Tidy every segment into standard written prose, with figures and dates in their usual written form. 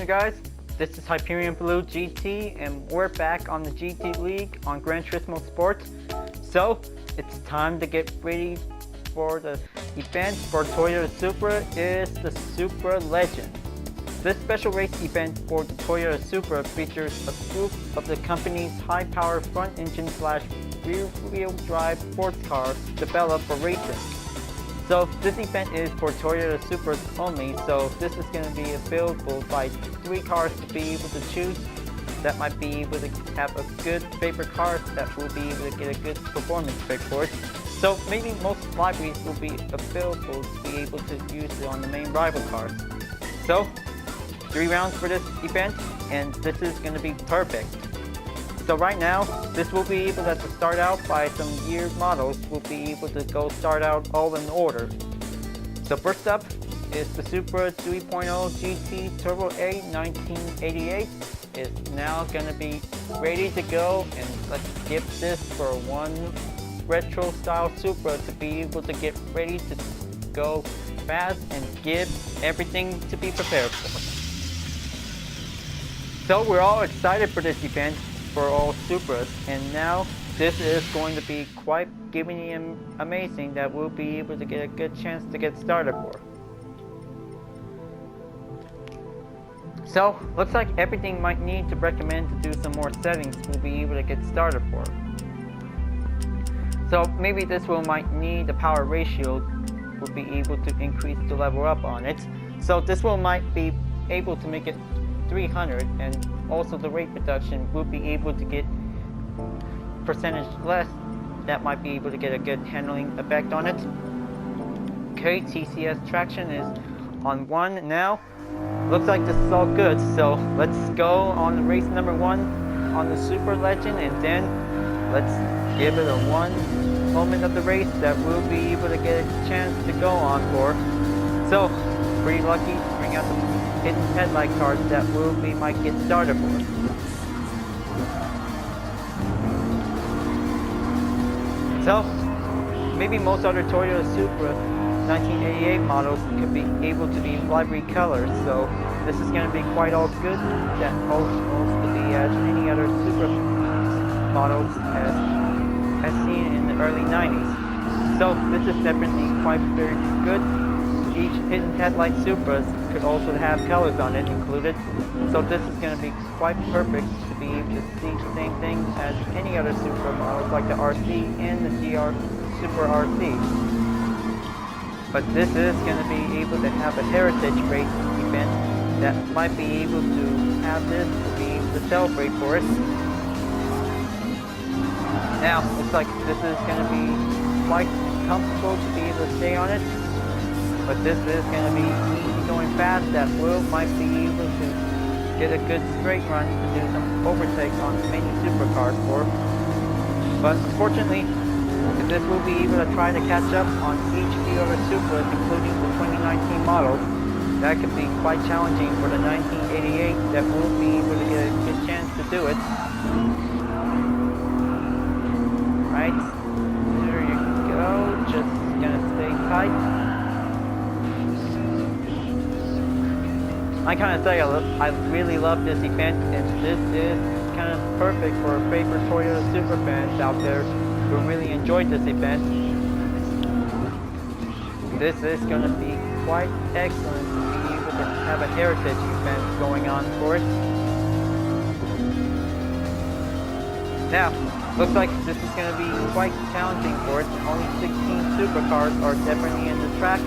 guys, this is Hyperion-Blue-GT and we're back on the GT League on Gran Turismo Sport. So it's time to get ready for the event for Toyota Supra is the Supra Legend. This special race event for the Toyota Supra features a group of the company's high-power front-engine / rear-wheel drive sports cars developed for racing. So this event is for Toyota Supras only, so this is going to be available by 3 cars to be able to choose that might be able to have a good favorite car that will be able to get a good performance pick for it. So maybe most libraries will be available to be able to use it on the main rival cars. So 3 rounds for this event, and this is going to be perfect. So right now, this will be able to start out by some year models. We'll be able to go start out all in order. So first up is the Supra 3.0 GT Turbo A 1988. It's now going to be ready to go, and let's give this for one retro style Supra to be able to get ready to go fast and give everything to be prepared for. So we're all excited for this event for all Supras, and now this is going to be quite giving him amazing that we'll be able to get a good chance to get started for. So looks like everything might need to recommend to do some more settings we'll be able to get started for. So maybe this might need the power ratio, we'll be able to increase the level up on it. So this might be able to make it 300, and also the rate reduction will be able to get percentage less. That might be able to get a good handling effect on it. Okay, TCS traction is on 1 now. Looks like this is all good, so let's go on the race number 1 on the Super Legend, and then let's give it a 1 moment of the race that we'll be able to get a chance to go on for. So pretty lucky to bring out the hidden headlight cards that might get started for. So maybe most other Toyota Supra 1988 models could be able to be library colors, so this is going to be quite all good. That almost to be as any other Supra models as seen in the early 90s. So this is definitely quite very good. Each hidden headlight Supras could also have colors on it included, so this is going to be quite perfect to be able to see the same thing as any other Supra models like the RC and the GR Super RC. But this is going to be able to have a heritage race event that might be able to have this to be able to celebrate for it. Now, looks like this is going to be quite comfortable to be able to stay on it. But this is going to be easy going fast that might be able to get a good straight run to do some overtakes on many supercars for. But unfortunately, this will be able to try to catch up on each of the other Supras, including the 2019 models. That could be quite challenging for the 1988 that will be able to get a good chance to do it. Right, there you go, just gonna stay tight. I kind of say I really love this event, and this is kind of perfect for favorite Toyota Supra fans out there who really enjoyed this event. This is going to be quite excellent to be able to have a heritage event going on for it. Now, looks like this is going to be quite challenging for it. Only 16 supercars are definitely in the track,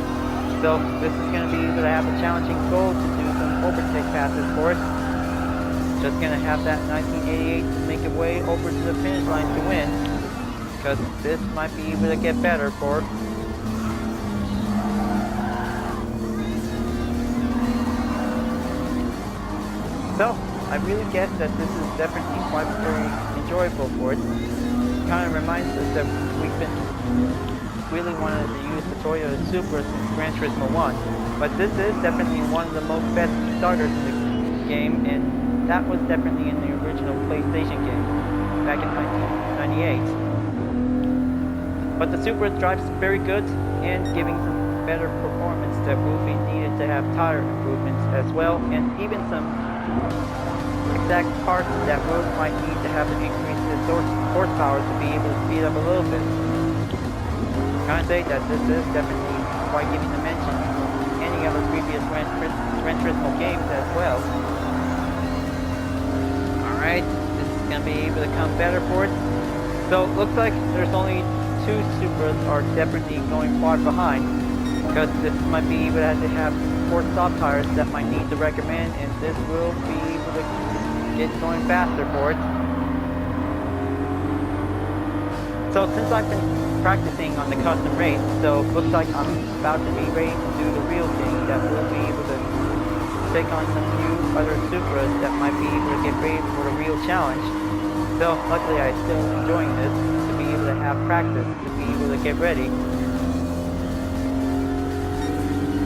so this is going to be able to have a challenging goal to do some overtake passes for it. Just going to have that 1988 make its way over to the finish line to win, because this might be able to get better for it. So I really guess that this is definitely quite very enjoyable for it. Kind of reminds us that we've been really wanted to use the Toyota Supra since Gran Turismo 1, but this is definitely one of the most best starters in the game, and that was definitely in the original PlayStation game back in 1998. But the Supra drives very good and giving some better performance that will be needed to have tire improvements as well, and even some exact parts that will might need to have to increase the horsepower to be able to speed up a little bit. I'm gonna say that this is definitely quite giving the mention from any other previous Gran Turismo games as well. Alright, this is gonna be able to come better for it. So it looks like there's only 2 Supras are definitely going far behind, because this might be able to have 4 stop tires that might need to recommend, and this will be able to get going faster for it. So since I've been practicing on the custom race, so it looks like I'm about to be ready to do the real thing that will be able to take on some few other Supras that might be able to get ready for the real challenge. So luckily I'm still enjoying this, to be able to have practice, to be able to get ready.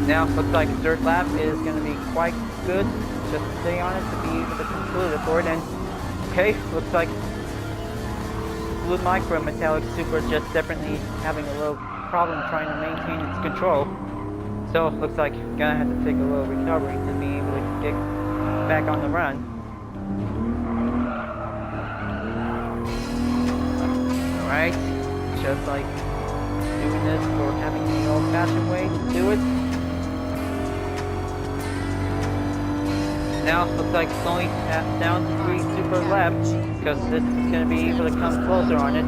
Now looks like dirt lap is going to be quite good, just to stay on it, to be able to conclude it for it. And okay, looks like Blue Micro Metallic Supra just definitely having a little problem trying to maintain its control. So looks like gonna have to take a little recovery to be able to get back on the run. Alright, just like doing this or having the old-fashioned way to do it. Now looks like it's only down to 3 Supra left, because this is going to be able to come closer on it.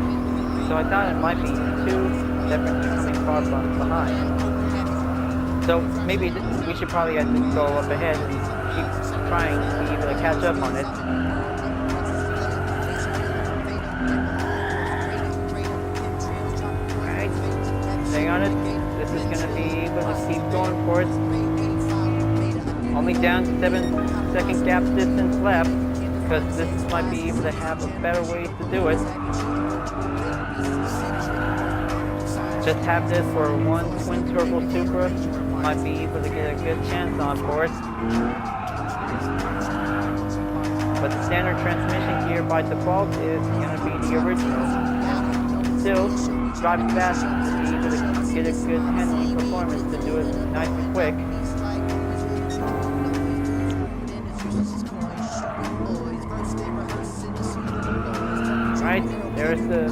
So I thought it might be 2 definitely coming far from behind. So maybe we should probably have to go up ahead and keep trying to be able to catch up on it. Alright, stay on it. This is going to be able to keep going for it. Only down to 7-second gap distance left, because this might be able to have a better way to do it. Just have this for one twin turbo Supra, might be able to get a good chance on for it. But the standard transmission gear by default is going to be the original. Still, drive fast to be able to get a good handling performance to do it nice and quick. Right, there's the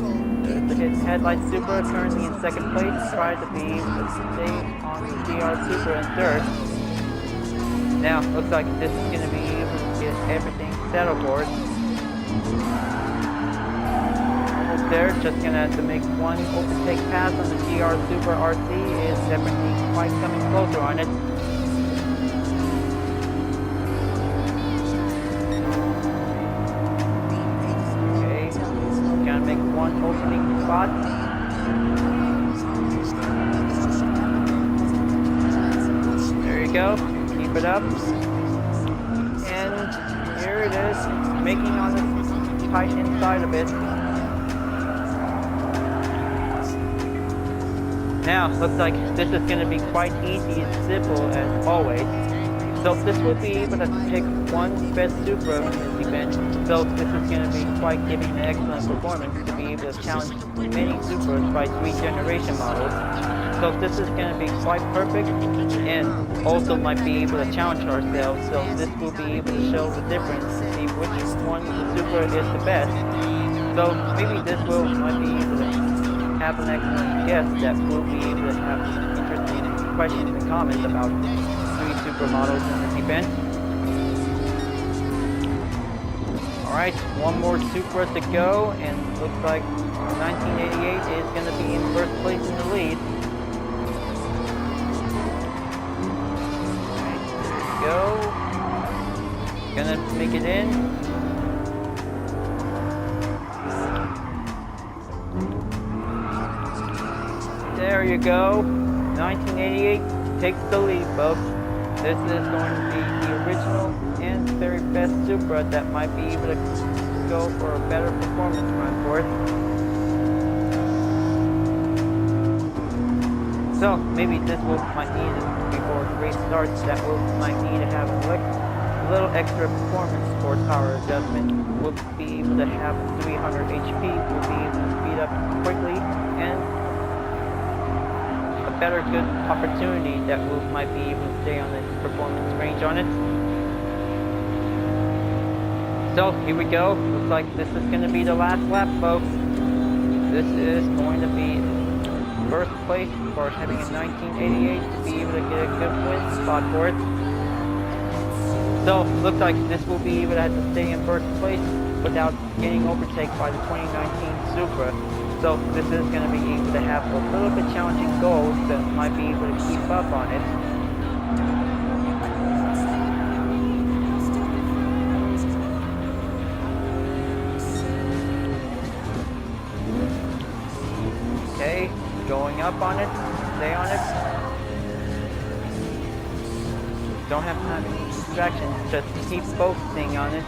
headlight Supra currently in 2nd place, trying to be able to stay on the GR Supra in 3rd. Now, looks like this is going to be able to get everything settled for it. Almost there, just going to have to make one overtake pass on the GR Supra RC, is definitely quite coming closer on it. Make one opening spot. There you go. Keep it up. And here it is, making on the tight inside of it. Now, looks like this is going to be quite easy and simple as always. So this will be able to pick one best Supra in this event. So this is going to be quite giving an excellent performance to be able to challenge many Supras by 3 generation models. So this is going to be quite perfect, and also might be able to challenge ourselves. So this will be able to show the difference to see which one the Supra is the best. So maybe this might be able to have an excellent guest that will be able to have interesting questions and comments about 3 Supra models in this event. Alright, one more Supra to go, and looks like 1988 is going to be in 1st place in the lead. Alright, there we go. Gonna make it in. There you go. 1988 takes the lead, folks. This is going to be the original and very best Supra that might be able to go for a better performance run for it. So maybe this might need it before the race starts. That might need to have a little extra performance horsepower adjustment. We'll be able to have 300 HP. We'll be able to speed up quickly, and better good opportunity that we might be able to stay on the performance range on it. So here we go. Looks like this is going to be the last lap, folks. This is going to be first place for having a 1988 to be able to get a good win spot for it. So looks like this will be able to have to stay in first place without getting overtaken by the 2019 Supra. So this is going to be able to have a little bit challenging goals that might be able to keep up on it. Okay, going up on it, stay on it. Don't have to have any distractions, just keep focusing on it.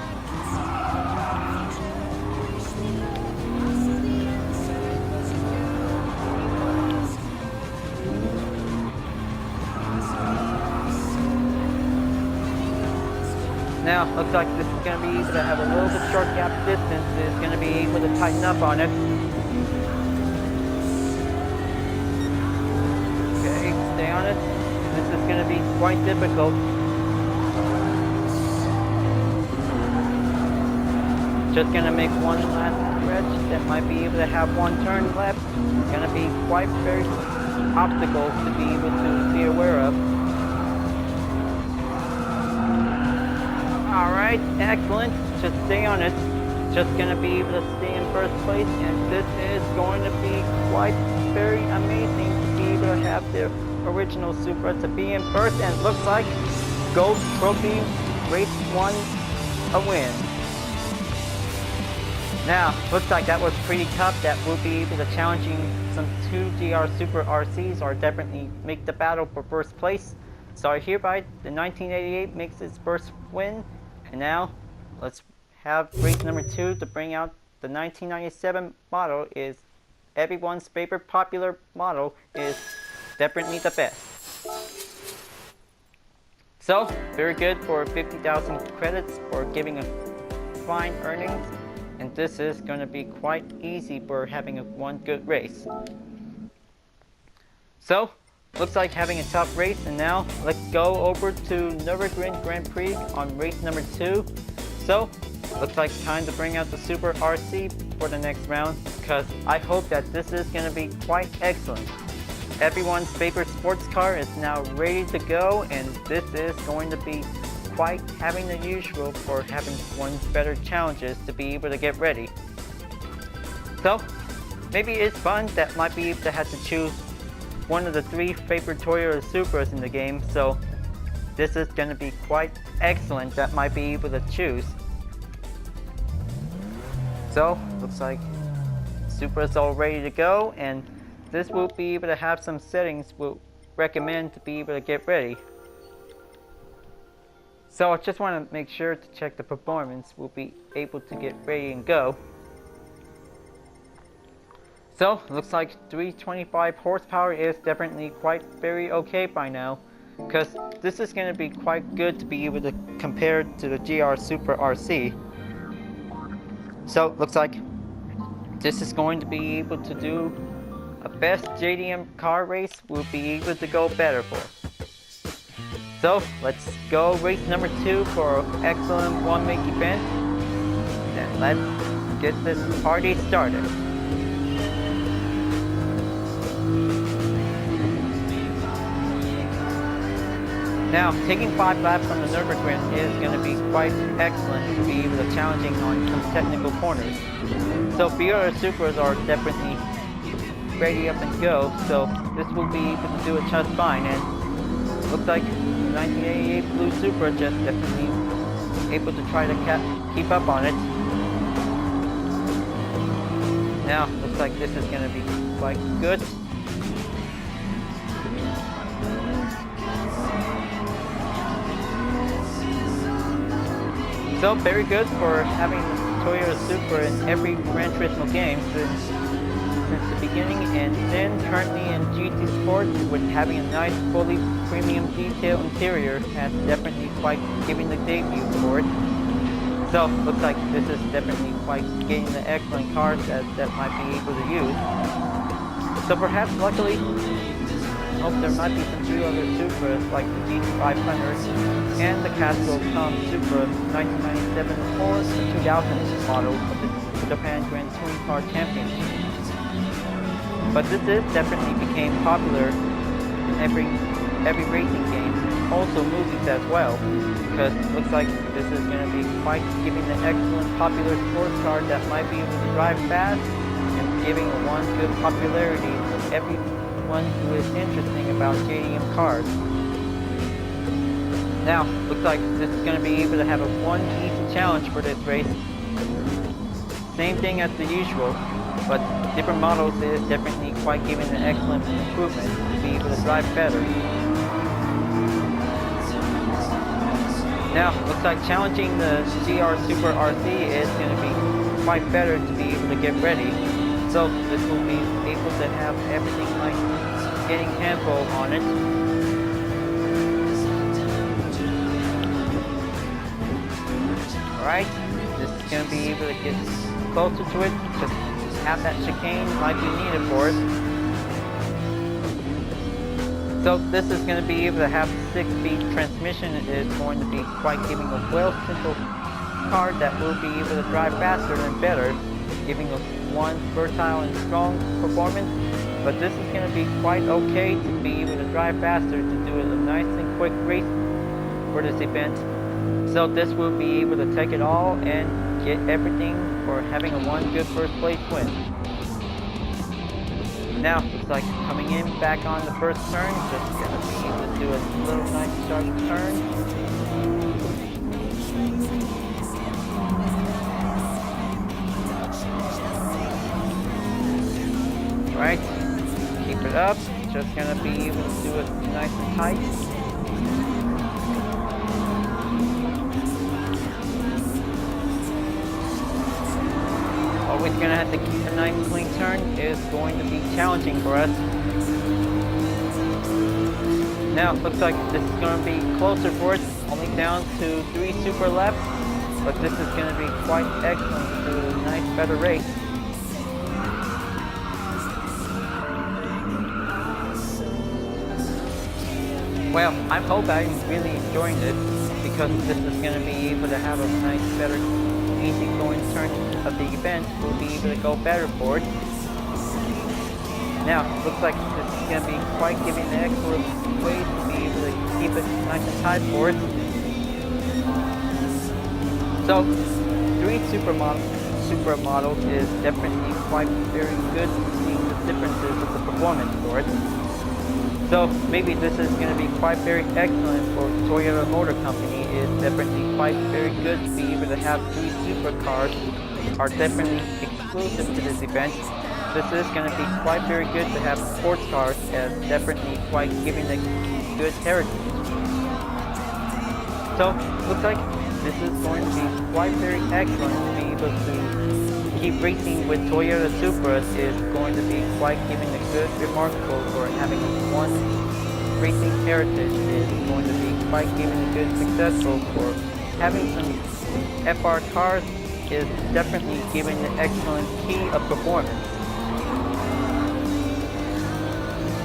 Now, looks like this is going to be able to have a little bit short gap distance. It's going to be able to tighten up on it. Okay, stay on it. This is going to be quite difficult. Just going to make one last stretch that might be able to have one turn left. It's going to be quite very obstacles to be able to be aware of. Alright, excellent. Just stay on it. Just going to be able to stay in first place, and this is going to be quite very amazing to be able to have the original Supra to be in first, and looks like Gold Trophy Race 1 a win. Now, looks like that was pretty tough. That will be able to challenging some 2 GR Supra RCs or definitely make the battle for first place. So hereby, the 1988 makes its first win. And now, let's have race number 2 to bring out the 1997 model. Is everyone's favorite popular model, is definitely the best. So, very good for 50,000 credits for giving a fine earnings. And this is going to be quite easy for having one good race. So, looks like having a tough race, and now let's go over to Nürburgring Grand Prix on race number 2. So, looks like time to bring out the Super RC for the next round, because I hope that this is going to be quite excellent. Everyone's favorite sports car is now ready to go, and this is going to be quite having the usual for having one better challenges to be able to get ready. So, maybe it's fun that might be able to have to choose one of the 3 favorite Toyota Supras in the game, so this is going to be quite excellent that might be able to choose. So, looks like Supra's all ready to go, and this will be able to have some settings we'll recommend to be able to get ready. So I just want to make sure to check the performance. We'll be able to get ready and go. So, looks like 325 horsepower is definitely quite very okay by now, because this is going to be quite good to be able to compare to the GR Supra RC. So, looks like this is going to be able to do a best JDM car race. We'll be able to go better for. So, let's go race number 2 for an excellent one-week event. And let's get this party started. Now, taking 5 laps on the Nürburgring is going to be quite excellent to be able to challenging on some technical corners. So, BR Supras are definitely ready up and go, so this will be able to do it just fine. And looks like 1988 Blue Supra just definitely able to try to keep up on it. Now, looks like this is going to be quite good. So, very good for having Toyota Supra in every Gran Turismo game since the beginning, and then currently in GT Sports with having a nice fully premium detail interior has definitely quite giving the debut for it. So, looks like this is definitely quite getting the excellent cars that might be able to use. So perhaps luckily hope there might be some few other Supras like the GT500 and the Castle Tom Supra 1997 or the 2000 model of the Japan Grand Touring Car Championship. But this definitely became popular in every racing game, also movies as well, because it looks like this is going to be quite giving the excellent popular sports car that might be able to drive fast and giving one good popularity to everyone who is interested about JDM cars. Now, looks like this is going to be able to have a one easy challenge for this race. Same thing as the usual, but different models is definitely quite giving an excellent improvement to be able to drive better. Now, looks like challenging the GR Super RC is going to be quite better to be able to get ready. So this will be able to have everything like getting handful on it. Alright, this is going to be able to get closer to it, just have that chicane might be needed for it. So this is going to be able to have 6-speed transmission. It is going to be quite giving a well-simple car that will be able to drive faster and better, giving us one versatile and strong performance. But this is going to be quite okay to be able to drive faster to do a nice and quick race for this event. So this will be able to take it all and get everything for having a one good first place win. Now, looks like coming in back on the first turn, just gonna be able to do a little nice sharp turn. Alright, keep it up, just gonna be able to do it nice and tight. Always going to have to keep a nice clean turn. Is going to be challenging for us. Now, looks like this is going to be closer for us, only down to 3 super laps, but this is going to be quite excellent to a nice, better race. Well, I hope I'm really enjoying this, because this is going to be able to have a nice, better, easy going turn of the event. Will be able to go better for it. Now, looks like this is going to be quite giving an excellent way to be able to keep it nice and tight for it. So, 3 Supra models is definitely quite very good, seeing the differences of the performance for it. So maybe this is going to be quite very excellent for Toyota Motor Company. Is definitely quite very good to be able to have 3 Supra cars are definitely exclusive to this event. This is going to be quite very good to have sports cars, as definitely quite giving a good heritage. So looks like this is going to be quite very excellent to be able to keep racing with Toyota Supras. Is going to be quite giving a good remarkable for having one racing heritage. Is going to be quite giving a good successful for having some FR cars. Is definitely giving an excellent key of performance.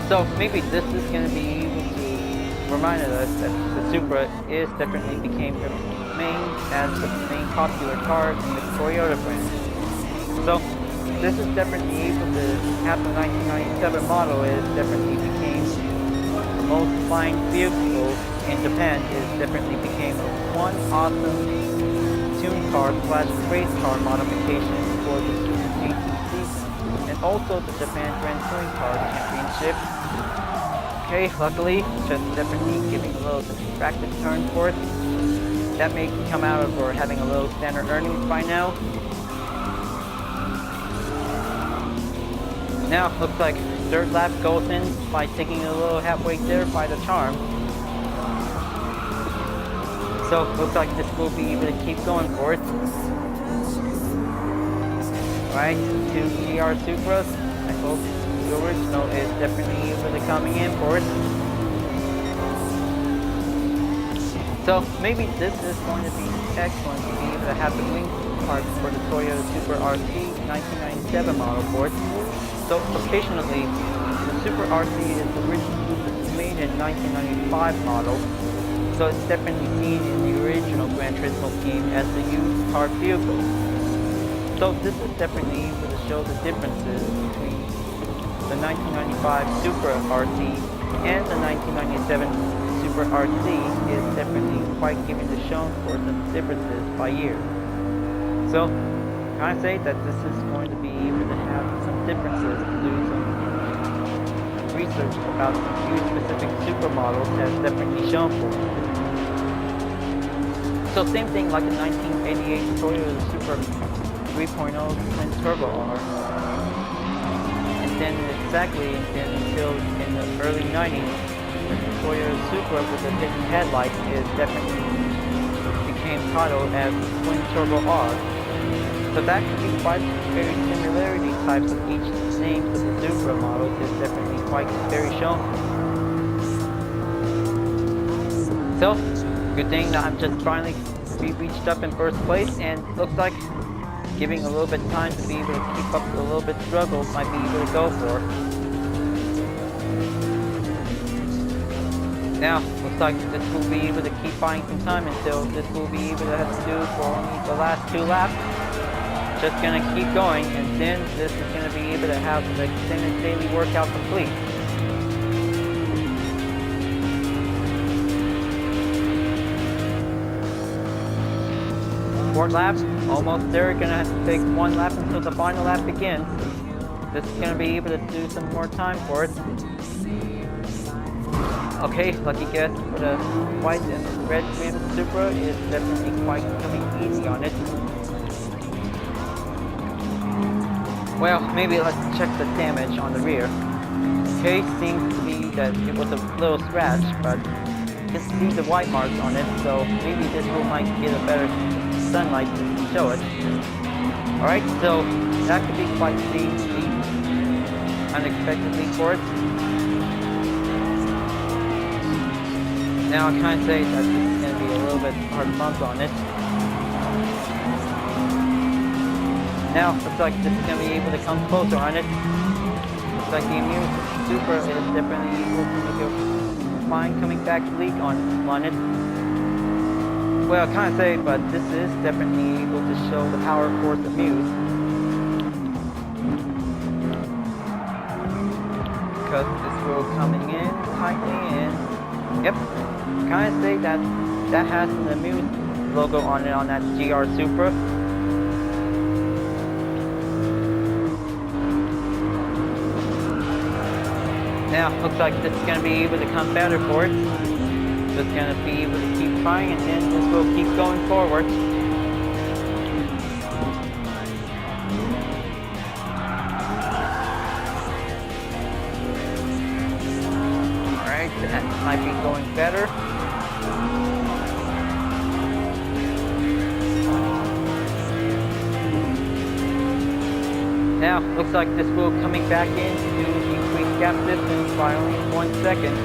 So maybe this is going to be able to remind us that the Supra is definitely became the main popular car in the Toyota brand. So this is definitely able to have the 1997 model. Is definitely became the most flying vehicle in Japan. Is definitely became one awesome tune car / race car modification for the Super GT and also the Japan Grand Touring Car Championship. Okay, luckily, just definitely giving a little distracted turn for it. That may come out of or having a little standard earnings by now. Now, looks like third lap goes in by taking a little halfway there by the charm. So, looks like this will be able to keep going for it. Alright, 2 GR Supras. I hope the original is definitely able to coming in for it. So, maybe this is going to be excellent to be able to have the wing parts for the Toyota Supra RC 1997 model for it. So, occasionally, the Super RC is originally in 1995 model, so it's definitely seen in the original Gran Turismo scheme as the used car vehicle. So this is definitely able to show the differences between the 1995 Supra RC and the 1997 Supra RC is definitely quite giving the shown for some differences by year. So can I say that this is going to be able to have some differences to do some research about some few specific Supra models has definitely shown for me. So same thing like the 1988 Toyota Supra 3.0 twin turbo R. And then exactly until in the early 90s, the Toyota Supra with the hidden headlight is definitely became titled as twin turbo R. So that could be quite very similarity types of each names of the Supra models is definitely quite very shown. So good thing that I'm just finally reached up in first place, and looks like giving a little bit of time to be able to keep up with a little bit of struggle might be able to go for. Now, looks like this will be able to keep buying some time until this will be able to have to do for only the last 2 laps. Just gonna keep going, and then this is gonna be able to have the extended daily workout complete. Fourth lap, almost there. Gonna have to take 1 lap until the final lap begins. This is gonna be able to do some more time for it. Okay, lucky guess for the white and red rim Supra is definitely quite coming easy on it. Well, maybe let's check the damage on the rear. Okay, seems to be that it was a little scratch, but you can see the white marks on it, so maybe this will might get a better sunlight to show it. Alright, so that could be quite easy unexpectedly for it. Now I kind of say that this is going to be a little bit hard bump on it. Now looks like this is going to be able to come closer on it. Looks like the new Supra is definitely able to make a fine coming back leak on it. Well, I can't say, but this is definitely able to show the power force of Muse. Because this will coming in tightly and yep, kind of say that that has the Muse logo on it on that GR Supra. Now, looks like this is going to be able to come better for it. Just going to be able to keep trying, and then this will keep going forward. Alright, that might be going better. Now, looks like this will coming back in to decrease gap distance by only 1 second.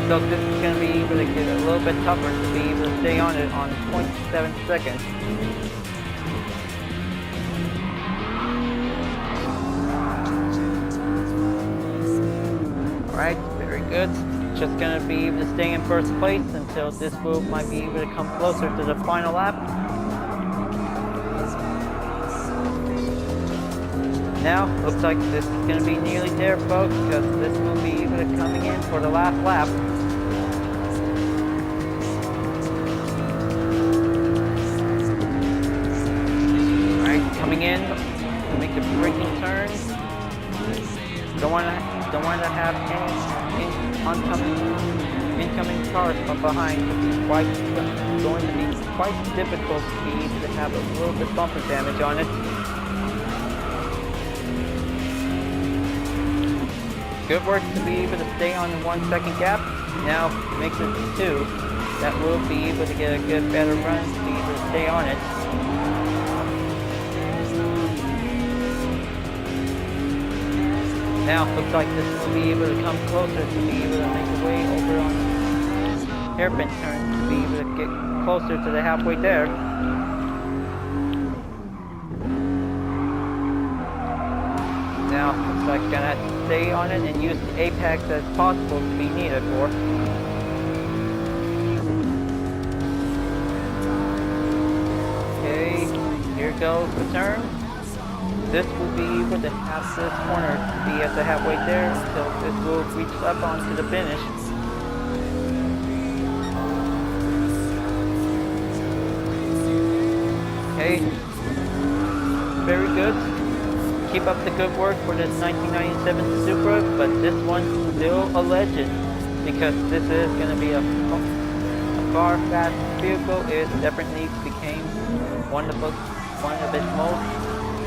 So this is going to be able to get a little bit tougher to be able to stay on it on 0.7 seconds. Alright, very good. Just going to be able to stay in first place until this wheel might be able to come closer to the final lap. Now, looks like this is going to be nearly there, folks, because this will be able to coming in for the last lap. Alright, coming in to make a braking turn. Don't want to have any incoming cars from behind. It's going to be quite difficult to be able to have a little bit bumper damage on it. Good work to be able to stay on the 1 second gap. Now makes it 2. That will be able to get a good better run to be able to stay on it. Now looks like this will be able to come closer to be able to make a way over on hairpin turn to be able to get closer to the halfway there. Now looks like gonna have to stay on it and use the apex as possible to be needed for. go the turn. This will be able to have this corner be at the halfway there until this will reach up onto the finish. Okay, very good. Keep up the good work for this 1997 Supra, but this one's still a legend because this is going to be a car fast vehicle. It definitely became one of its most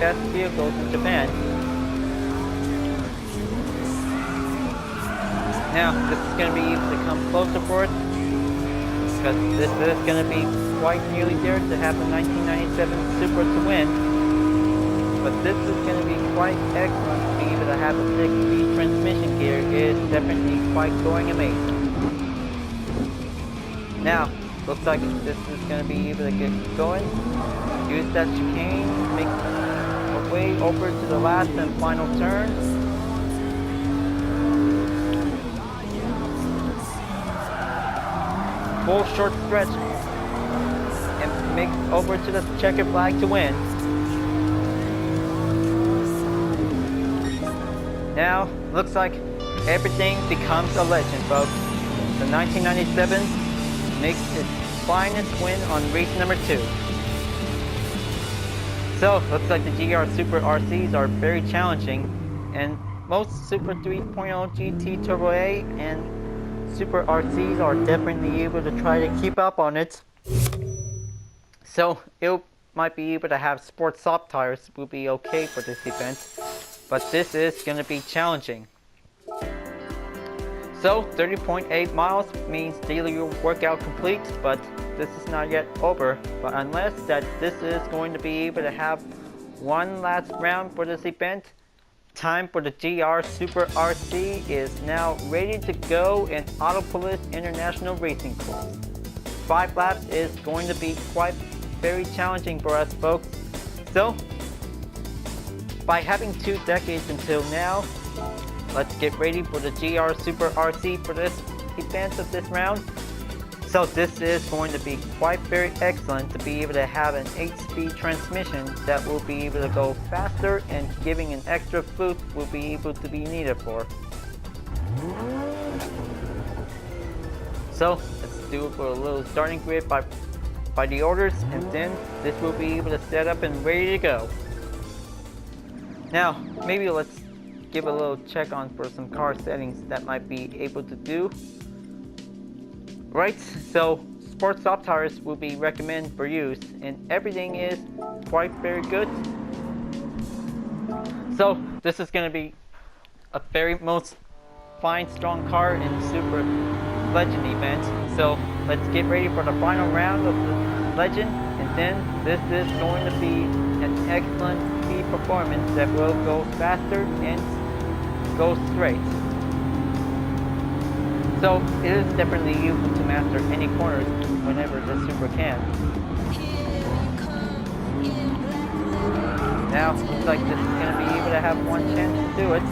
fast vehicles in Japan. Now this is going to be able to come closer for it because this is going to be quite nearly there to have the 1997 Supra to win. But this is going to be quite excellent to be able to have a 6-speed transmission gear. It is definitely quite going amazing. Now, looks like this is going to be able to get going. Use that chicane, make our way over to the last and final turn. Full short stretch and make over to the checkered flag to win. Now, looks like everything becomes a legend, folks. The 1997 makes its finest win on race number 2. So, looks like the GR Super RCs are very challenging, and most Super 3.0 GT Turbo A and Super RCs are definitely able to try to keep up on it. So, it might be able to have sport soft tires will be okay for this event. But this is going to be challenging. So 30.8 miles means daily workout complete, but this is not yet over. But unless that this is going to be able to have one last round for this event, time for the GR Super RC is now ready to go in Autopolis International Racing Course. 5 laps is going to be quite very challenging for us, folks. So by having 2 decades until now, let's get ready for the GR Super RC for this event of this round. So this is going to be quite very excellent to be able to have an 8-speed transmission that will be able to go faster and giving an extra boost will be able to be needed for. So let's do it for a little starting grid by the orders, and then this will be able to set up and ready to go. Now, maybe let's give a little check on for some car settings that might be able to do. Right, so sport soft tires will be recommended for use, and everything is quite very good. So this is going to be a very most fine, strong car in Super Legend event. So let's get ready for the final round of the Legend, and then this is going to be an excellent speed performance that will go faster and go straight. So it is definitely useful to master any corners whenever the Supra can. Now looks like this is going to be able to have one chance to do it,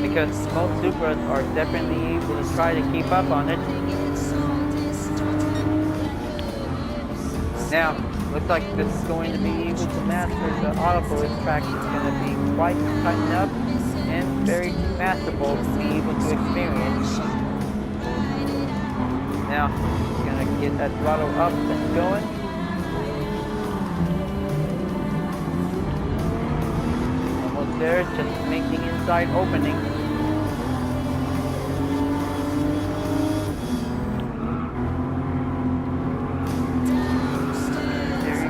because most Supras are definitely able to try to keep up on it. Now, looks like this is going to be able to master the Autopolis track. It's going to be quite tightened up and very masterful to be able to experience. Now, just going to get that throttle up and going. Almost there, just make the inside opening.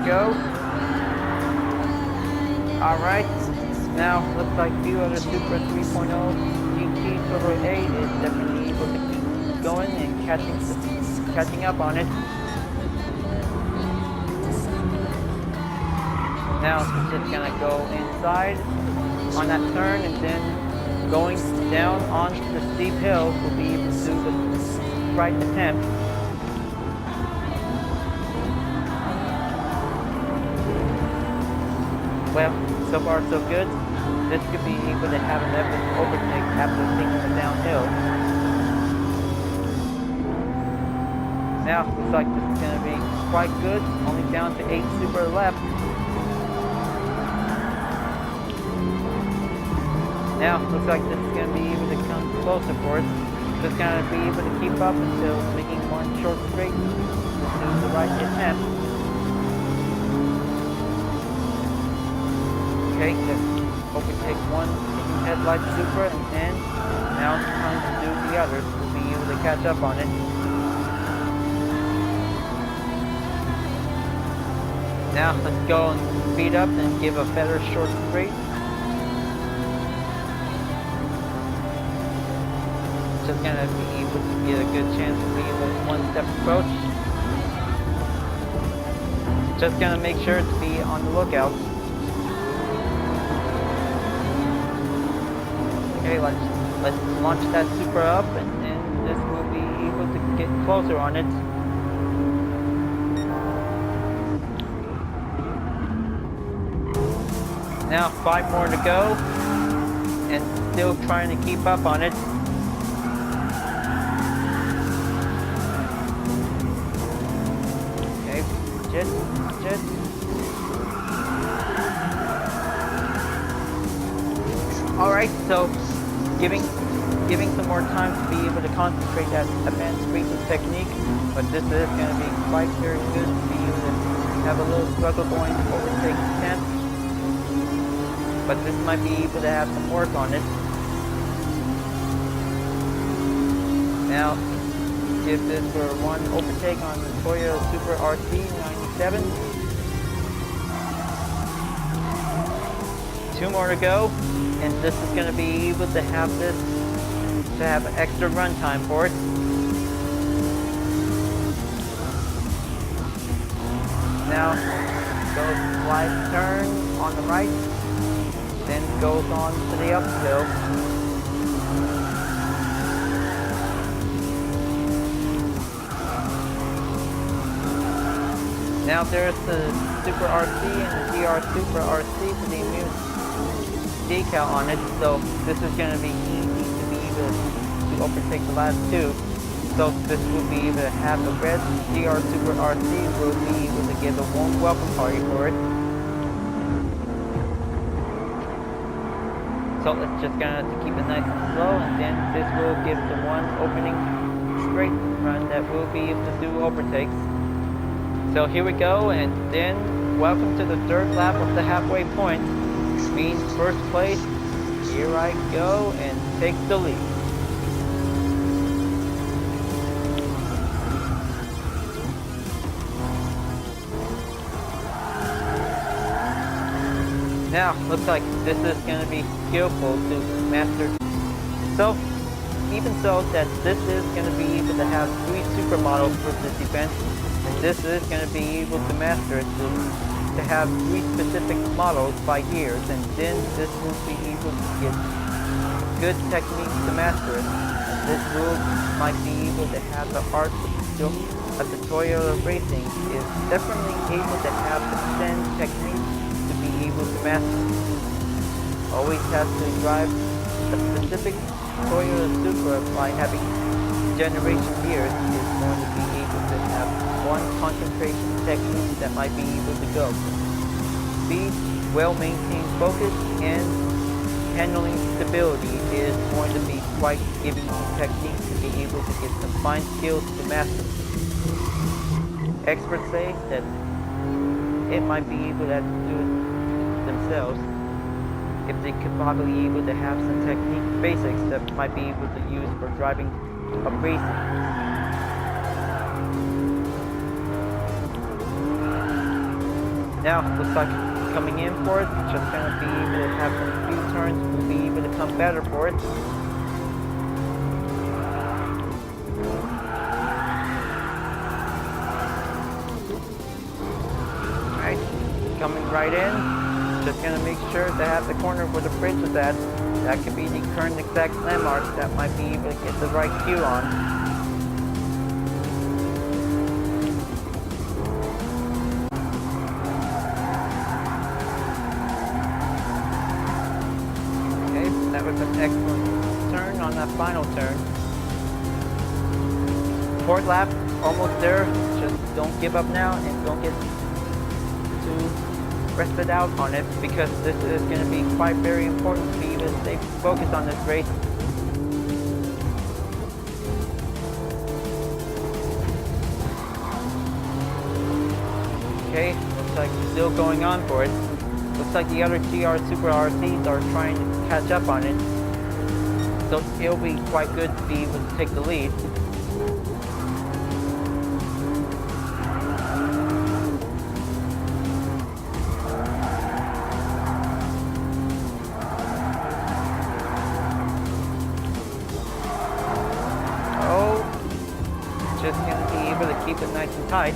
Go. Alright, now looks like few other Supra 3.0 GT Turbo 8 is definitely able to keep going and catching up on it. Now it's just gonna go inside on that turn, and then going down on the steep hill will be able to do the right attempt. Well, so far so good. This could be able to have an epic overtake after taking the downhill. Now, looks like this is going to be quite good. Only down to 8 Supra left. Now, looks like this is going to be able to come closer for us. Just going to be able to keep up until making one short straight to the right attempt. Okay, just overtake one headlight Supra, and then now it's time to do the others. We'll be able to catch up on it. Now let's go and speed up and give a better short straight. Just gonna be able to get a good chance to be with one-step approach. Just gonna make sure to be on the lookout. Okay, let's launch that Supra up, and then this will be able to get closer on it. Now 5 more to go, and still trying to keep up on it. Okay, watch it. Alright, so giving some more time to be able to concentrate that advanced braking technique, but this is going to be quite very good to be able to have a little struggle going to overtake the 10th. But this might be able to have some work on it. Now, give this for one overtake on the Toyota Supra RC 97. 2 more to go, and this is going to be able to have this to have extra run time for it. Now, go slight turn on the right. Then goes on to the uphill. Now there's the Supra RC and the GR Supra RC for the immune decal on it, so this is going to be easy to be able to overtake the last 2. So this will be able to have the red GR Supra RC will be able to give a warm welcome party for it. So it's just gonna have to keep it nice and slow, and then this will give the one opening straight run that will be able to do overtakes. So here we go, and then welcome to the 3rd lap of the halfway point. Means first place. Here I go and take the lead. Now, looks like this is going to be skillful to master. So, even so that this is going to be able to have 3 Supra models for this event, and this is going to be able to master it to have 3 specific models by years, and then this will be able to get good techniques to master it. And this will might be able to have the art of the Toyota racing is definitely able to have the 10 techniques to be able to master. Always has to drive a specific Toyota Supra by having generation years is going to be able to have one concentration technique that might be able to go. Speed, well-maintained focus, and handling stability is going to be quite giving you techniques to be able to get some fine skills to master. Experts say that it might be able to do it themselves if they could probably be able to have some technique basics that might be able to use for driving a racing. Now, looks like coming in for it, just going to be able to have some few turns, will be able to come better for it. Alright, coming right in. Just going to make sure to have the corner where the bridge is at. That could be the current exact landmark that might be able to get the right cue on. Okay, that was an excellent turn on that final turn. 4th lap, almost there. Just don't give up now and don't get too rested out on it, because this is going to be quite very important to be able to stay focused on this race. Okay, looks like still going on for it. Looks like the other GR Supra RCs are trying to catch up on it. So it'll be quite good to be able to take the lead. Oh, just gonna be able to keep it nice and tight.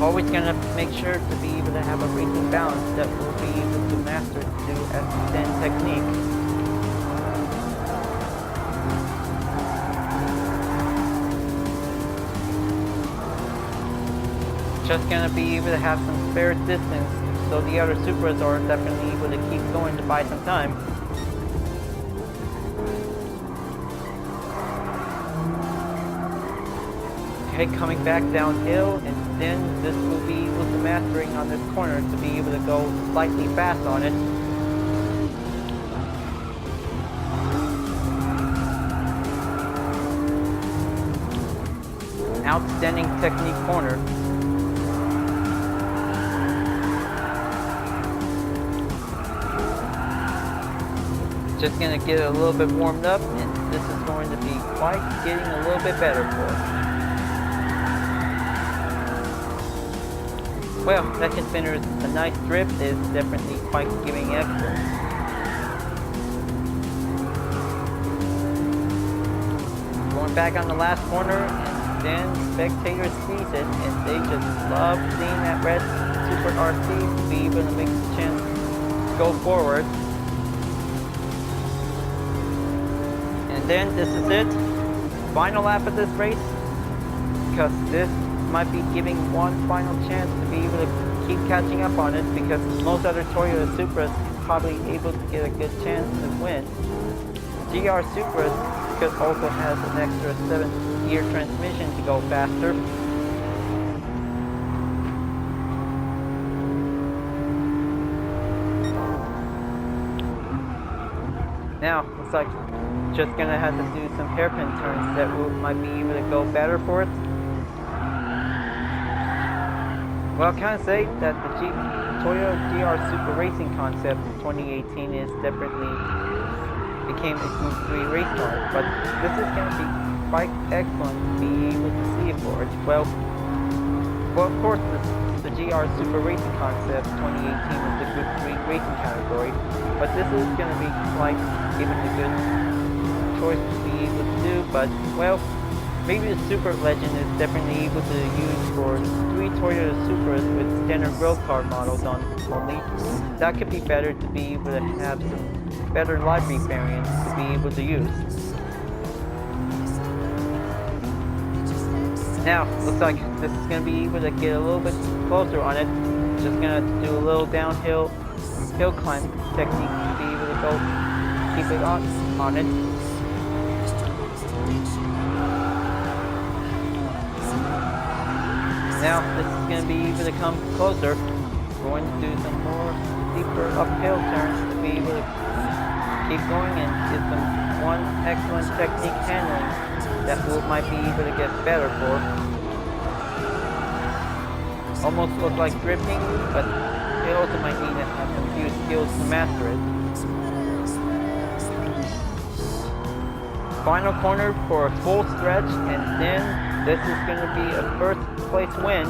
Always gonna make sure to be able to have a racing balance that will be able to master to do extend technique. Just gonna be able to have some spare distance, so the other Supras are definitely able to keep going to buy some time. Okay, coming back downhill, and then this will be able to mastering on this corner to be able to go slightly fast on it. An outstanding technique corner. Just gonna get it a little bit warmed up, and this is going to be quite getting a little bit better for it. Well, that considers a nice drift is definitely quite giving excellent. Going back on the last corner, and then spectators squeeze it, and they just love seeing that red Super RC be able to make the chance to go forward. And then this is it, final lap of this race, because this might be giving one final chance to be able to keep catching up on it, because most other Toyota Supras probably able to get a good chance to win. GR Supras because also has an extra 7-gear transmission to go faster. Now, looks like just gonna have to do some hairpin turns that might be able to go better for it. Well, can I say that the Toyota GR Supra racing concept in 2018 is definitely became a Group 3 race car, but this is going to be quite excellent to be able to see it for it. Well, of course, the GR Supra racing concept 2018 is the Group 3 racing category, but this is going to be quite given a good choice to be able to do, but, well, maybe the Super Legend is definitely able to use for 3 Toyota Supras with standard road car models on only. That could be better to be able to have some better livery variants to be able to use. Now, looks like this is going to be able to get a little bit closer on it. Just going to do a little downhill hill climb technique to be able to go keep it on it. Now this is going to be able to come closer. We're going to do some more deeper uphill turns to be able to keep going and get some one excellent technique handling that might be able to get better for. Almost looks like drifting, but it also might need to have some few skills to master it. Final corner for a full stretch, and then this is going to be a first place win.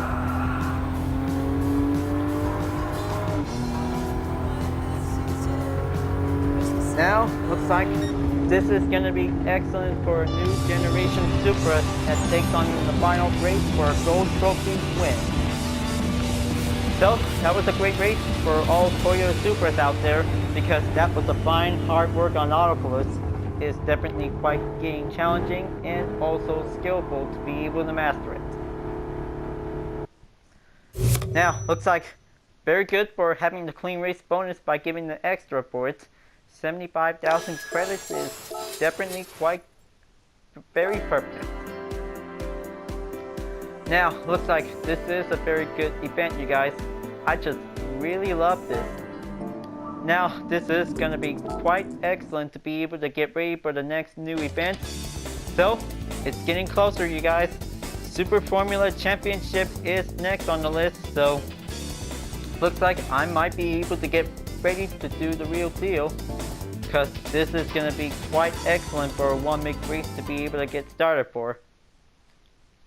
Now, looks like this is going to be excellent for a new generation Supra that takes on in the final race for a gold trophy win. So, that was a great race for all Toyota Supras out there, because that was a fine hard work on autopilot. Is definitely quite getting challenging and also skillful to be able to master it. Now, looks like very good for having the clean race bonus by giving the extra for it. 75,000 credits is definitely quite very perfect. Now, looks like this is a very good event, you guys. I just really love this. Now, this is going to be quite excellent to be able to get ready for the next new event. So, it's getting closer, you guys. Super Formula Championship is next on the list, so looks like I might be able to get ready to do the real deal, because this is going to be quite excellent for a one big race to be able to get started for.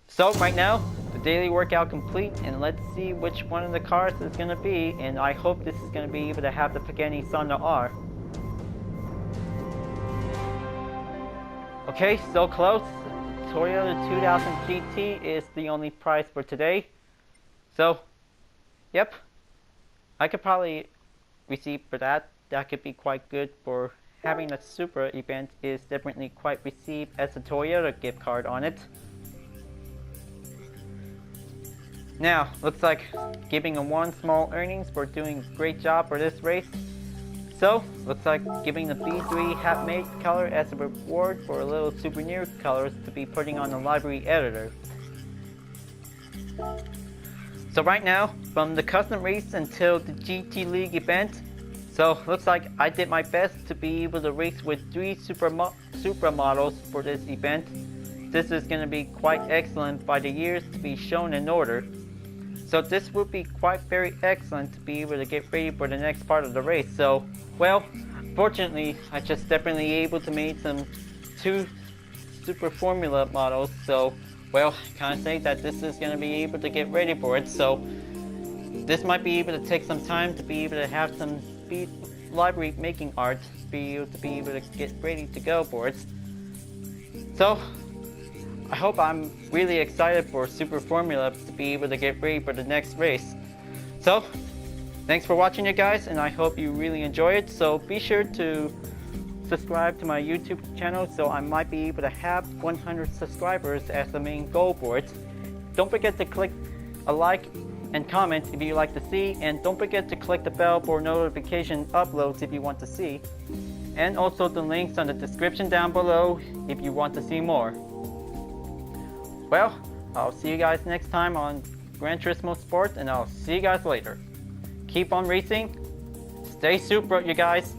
So right now, the daily workout complete, and let's see which one of the cars is going to be, and I hope this is going to be able to have the Pagani Sonda R. Okay, so close. Toyota 2000 GT is the only price for today. So, yep, I could probably receive for that. That could be quite good for having a Supra event is definitely quite received as a Toyota gift card on it. Now, looks like giving a one small earnings for doing a great job for this race. So, looks like giving the B3 hat mate color as a reward for a little souvenir colors to be putting on the library editor. So right now, from the custom race until the GT League event, so looks like I did my best to be able to race with 3 Supra models for this event. This is going to be quite excellent by the years to be shown in order. So this will be quite very excellent to be able to get ready for the next part of the race. So, well, fortunately, I just definitely able to make some 2 Super Formula models. So, well, can't say that this is going to be able to get ready for it. So, this might be able to take some time to be able to have some speed library making art to be able to get ready to go for it. So, I hope I'm really excited for Super Formula to be able to get ready for the next race. So, thanks for watching you guys, and I hope you really enjoy it. So be sure to subscribe to my YouTube channel so I might be able to have 100 subscribers as the main goal for it. Don't forget to click a like and comment if you like to see, and don't forget to click the bell for notification uploads if you want to see. And also the links on the description down below if you want to see more. Well, I'll see you guys next time on Gran Turismo Sport, and I'll see you guys later. Keep on racing. Stay super, you guys.